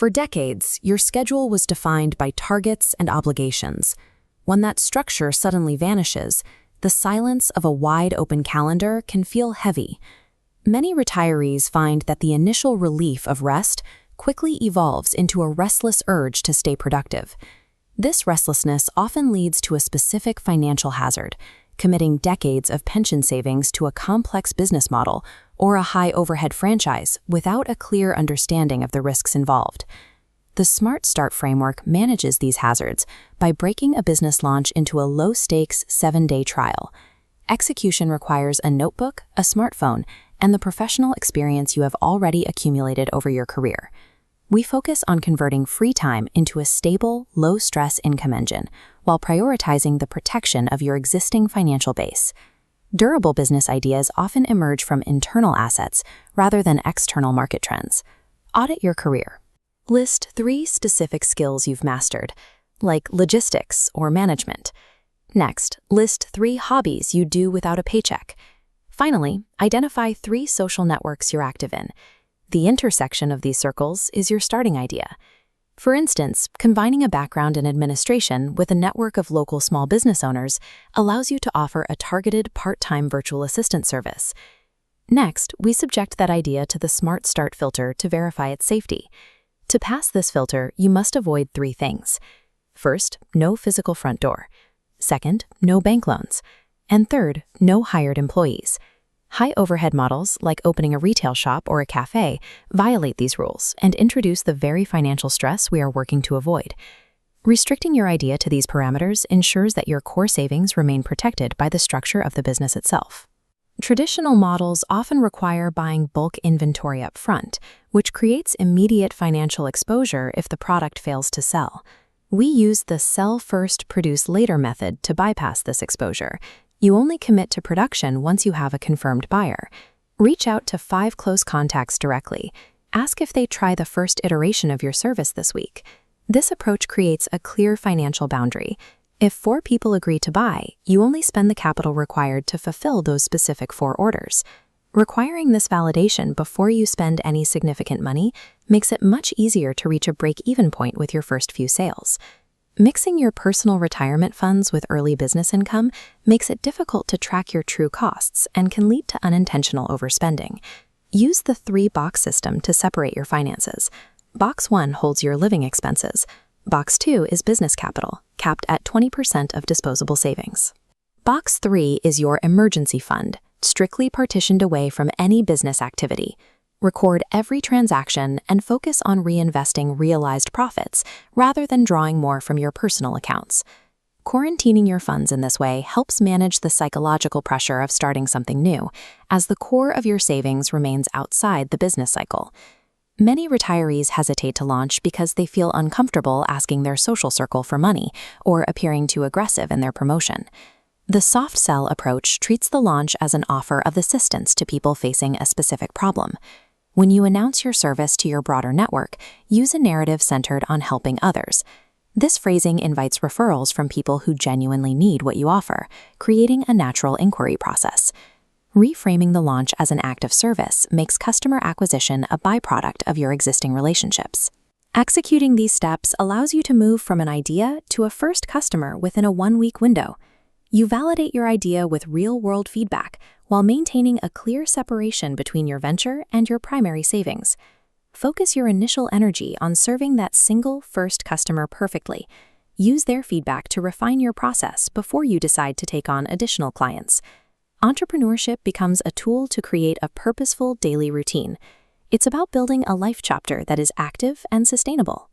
For decades, your schedule was defined by targets and obligations. When that structure suddenly vanishes, the silence of a wide-open calendar can feel heavy. Many retirees find that the initial relief of rest quickly evolves into a restless urge to stay productive. This restlessness often leads to a specific financial hazard, committing decades of pension savings to a complex business model or a high-overhead franchise without a clear understanding of the risks involved. The Smart Start framework manages these hazards by breaking a business launch into a low-stakes 7-day trial. Execution requires a notebook, a smartphone, and the professional experience you have already accumulated over your career. We focus on converting free time into a stable, low-stress income engine while prioritizing the protection of your existing financial base. Durable business ideas often emerge from internal assets rather than external market trends. Audit your career. List 3 specific skills you've mastered, like logistics or management. Next, list 3 hobbies you do without a paycheck. Finally, identify 3 social networks you're active in. The intersection of these circles is your starting idea. For instance, combining a background in administration with a network of local small business owners allows you to offer a targeted part-time virtual assistant service. Next, we subject that idea to the Smart Start filter to verify its safety. To pass this filter, you must avoid 3 things. First, no physical front door. Second, no bank loans. And third, no hired employees. High overhead models, like opening a retail shop or a cafe, violate these rules and introduce the very financial stress we are working to avoid. Restricting your idea to these parameters ensures that your core savings remain protected by the structure of the business itself. Traditional models often require buying bulk inventory up front, which creates immediate financial exposure if the product fails to sell. We use the sell first, produce later method to bypass this exposure. You only commit to production once you have a confirmed buyer. Reach out to 5 close contacts directly. Ask if they try the first iteration of your service this week. This approach creates a clear financial boundary. If 4 people agree to buy, you only spend the capital required to fulfill those specific 4 orders. Requiring this validation before you spend any significant money makes it much easier to reach a break-even point with your first few sales. Mixing your personal retirement funds with early business income makes it difficult to track your true costs and can lead to unintentional overspending. Use the 3-box system to separate your finances. Box 1 holds your living expenses. Box 2 is business capital, capped at 20% of disposable savings. Box 3 is your emergency fund, strictly partitioned away from any business activity. Record every transaction and focus on reinvesting realized profits rather than drawing more from your personal accounts. Quarantining your funds in this way helps manage the psychological pressure of starting something new, as the core of your savings remains outside the business cycle. Many retirees hesitate to launch because they feel uncomfortable asking their social circle for money or appearing too aggressive in their promotion. The soft sell approach treats the launch as an offer of assistance to people facing a specific problem. When you announce your service to your broader network, use a narrative centered on helping others. This phrasing invites referrals from people who genuinely need what you offer, creating a natural inquiry process. Reframing the launch as an act of service makes customer acquisition a byproduct of your existing relationships. Executing these steps allows you to move from an idea to a first customer within a 1-week window. You validate your idea with real-world feedback while maintaining a clear separation between your venture and your primary savings. Focus your initial energy on serving that single first customer perfectly. Use their feedback to refine your process before you decide to take on additional clients. Entrepreneurship becomes a tool to create a purposeful daily routine. It's about building a life chapter that is active and sustainable.